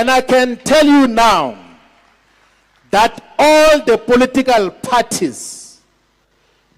And I can tell you now that all the political parties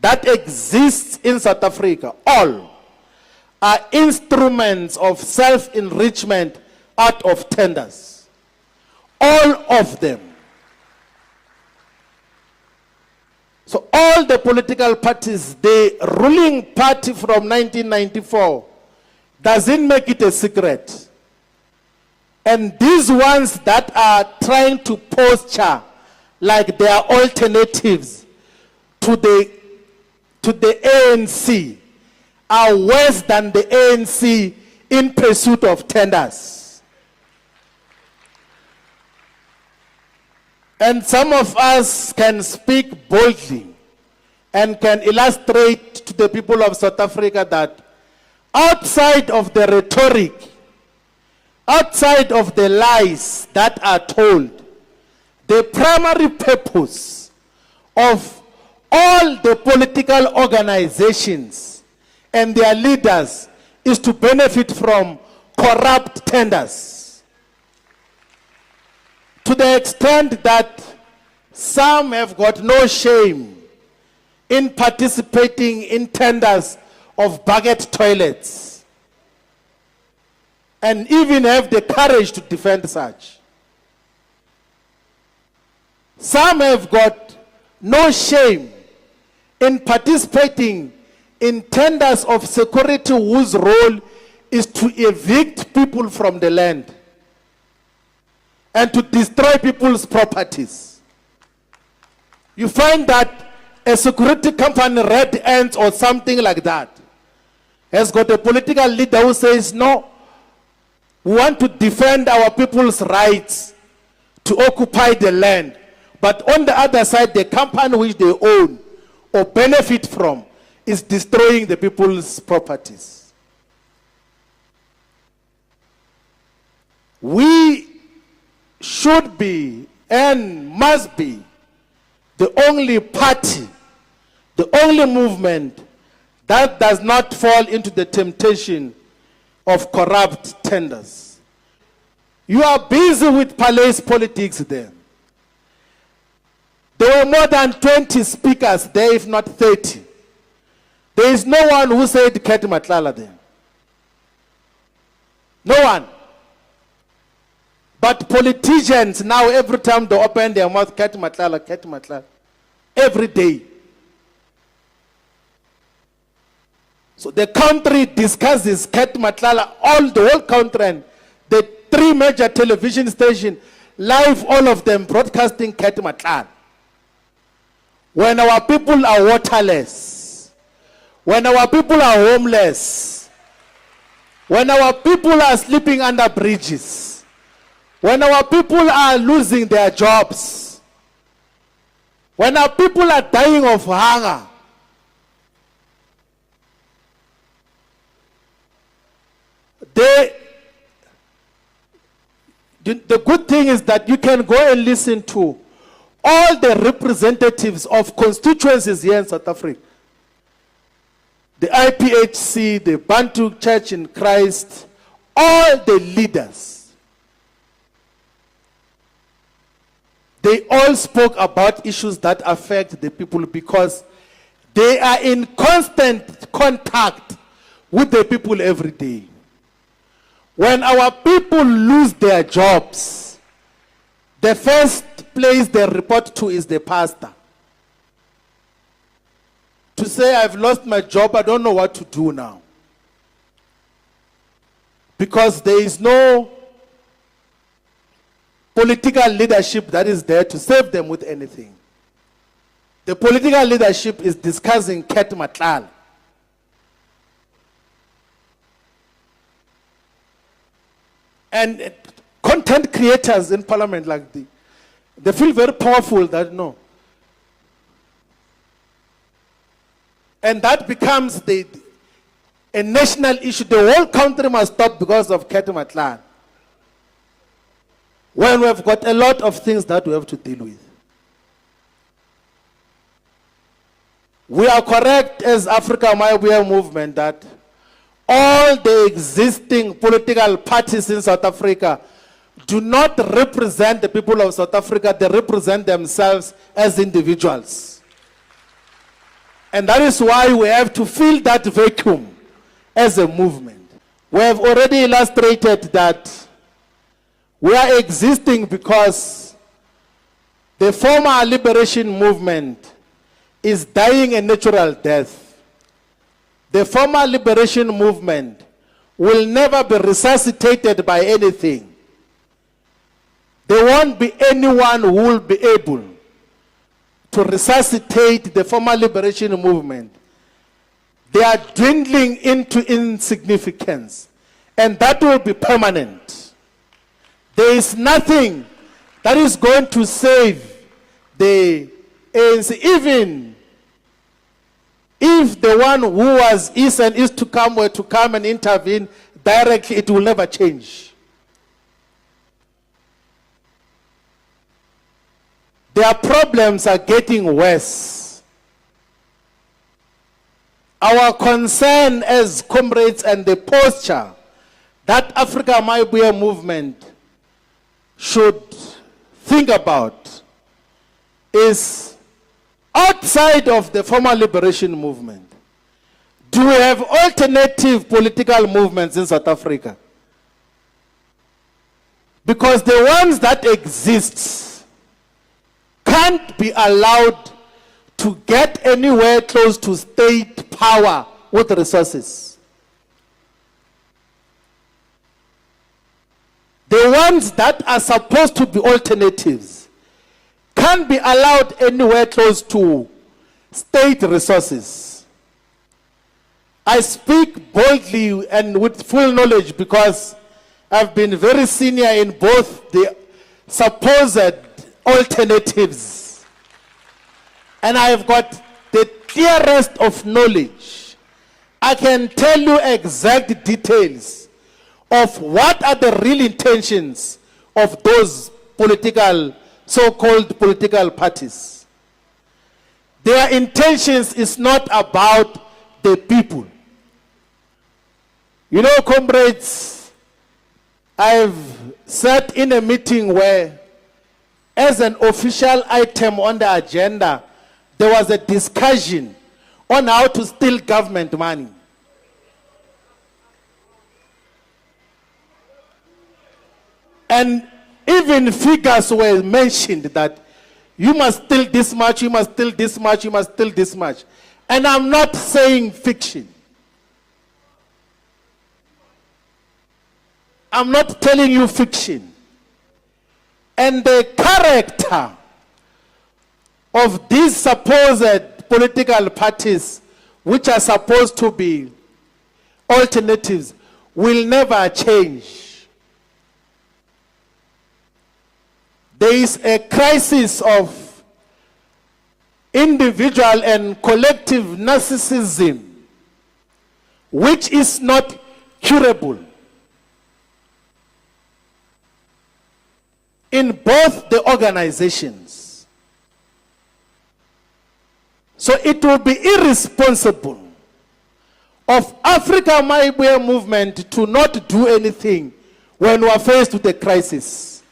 that exist in South Africa, all, are instruments of self-enrichment out of tenders. All of them. So all the political parties, the ruling party from 1994, doesn't make it a secret. And these ones that are trying to posture like they are alternatives to the ANC are worse than the ANC in pursuit of tenders. And some of us can speak boldly and can illustrate to the people of South Africa that outside of the rhetoric, outside of the lies that are told, the primary purpose of all the political organizations and their leaders is to benefit from corrupt tenders. To the extent that some have got no shame in participating in tenders of bucket toilets and even have the courage to defend such. Some have got no shame in participating in tenders of security whose role is to evict people from the land and to destroy people's properties. You find that a security company, Red Ants or something like that, has got a political leader who says, no, we want to defend our people's rights to occupy the land. But on the other side, the company which they own or benefit from is destroying the people's properties. We should be and must be the only party, the only movement that does not fall into the temptation of corrupt tenders. You are busy with palace politics there. There were more than 20 speakers there, if not 30. There is no one who said Ket Matlala there. No one. But politicians now, every time they open their mouth, Ket Matlala, Ket Matlala. Every day. So the country discusses Ket Matlala, the whole country, and the 3 major television stations, live, all of them broadcasting Ket Matlala. When our people are waterless, when our people are homeless, when our people are sleeping under bridges, when our people are losing their jobs, when our people are dying of hunger, the good thing is that you can go and listen to all the representatives of constituencies here in South Africa. The IPHC, the Bantu Church in Christ, all the leaders, they all spoke about issues that affect the people because they are in constant contact with the people every day. When our people lose their jobs, the first place they report to is the pastor. To say, I've lost my job, I don't know what to do now. Because there is no political leadership that is there to save them with anything. The political leadership is discussing Ket Matlala. And content creators in parliament like they feel very powerful that no. And that becomes a national issue. The whole country must stop because of Ket Matlala. When we've got a lot of things that we have to deal with. We are correct as Africa My Way movement that all the existing political parties in South Africa do not represent the people of South Africa, they represent themselves as individuals. And that is why we have to fill that vacuum as a movement. We have already illustrated that we are existing because the former liberation movement is dying a natural death. The former liberation movement will never be resuscitated by anything. There won't be anyone who will be able to resuscitate the former liberation movement. They are dwindling into insignificance, and that will be permanent. There is nothing that is going to save the ANC, even if the one who is and is to come were to come and intervene directly, it will never change. Their problems are getting worse. Our concern as comrades and the posture that Africa might be a movement should think about is outside of the former liberation movement. Do we have alternative political movements in South Africa? Because the ones that exist can't be allowed to get anywhere close to state power with resources. The ones that are supposed to be alternatives can't be allowed anywhere close to state resources. I speak boldly and with full knowledge because I've been very senior in both the supposed alternatives, and I've got the clearest of knowledge. I can tell you exact details of what are the real intentions of those political, so-called political parties. Their intentions is not about the people. You know, comrades, I've sat in a meeting where, as an official item on the agenda, there was a discussion on how to steal government money. And even figures were mentioned that you must steal this much, you must steal this much, you must steal this much. And I'm not saying fiction. I'm not telling you fiction. And the character of these supposed political parties, which are supposed to be alternatives, will never change. There is a crisis of individual and collective narcissism, which is not curable in both the organizations. So it will be irresponsible of Africa Might Be a movement to not do anything when we are faced with a crisis.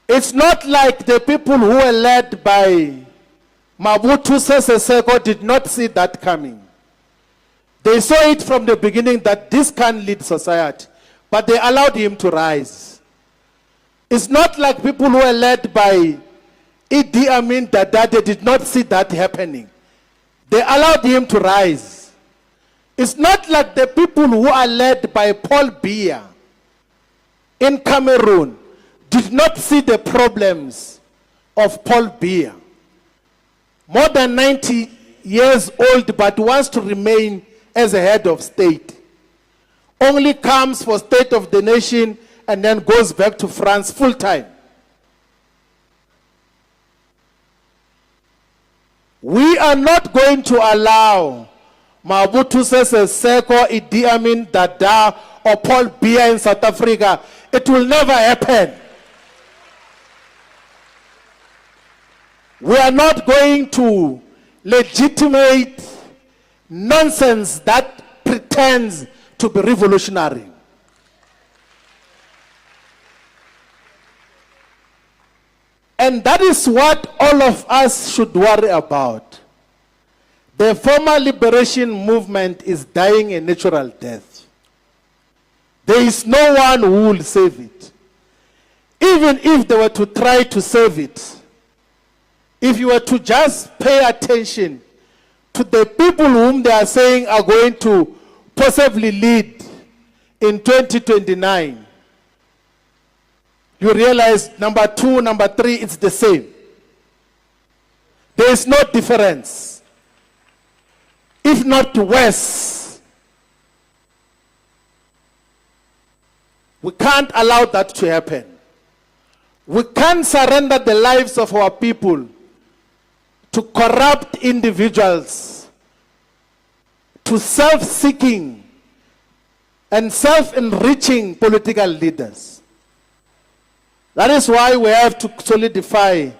It's not like the people who were led by Mobutu Sese Seko did not see that coming. They saw it from the beginning that this can lead society, but they allowed him to rise. It's not like people who were led by Idi Amin Dada, they did not see that happening. They allowed him to rise. It's not like the people who are led by Paul Biya in Cameroon did not see the problems of Paul Biya. More than 90 years old, but wants to remain as a head of state. Only comes for State of the Nation and then goes back to France full time. We are not going to allow Mobutu Sese Seko, Idi Amin Dada, or Paul Biya in South Africa. It will never happen. We are not going to legitimate nonsense that pretends to be revolutionary. And that is what all of us should worry about. The former liberation movement is dying a natural death. There is no one who will save it. Even if they were to try to save it, if you were to just pay attention to the people whom they are saying are going to possibly lead in 2029, you realize number 2, number 3, it's the same. There is no difference, if not worse. We can't allow that to happen. We can't surrender the lives of our people to corrupt individuals, to self-seeking and self-enriching political leaders. That is why we have to solidify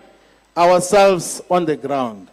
ourselves on the ground.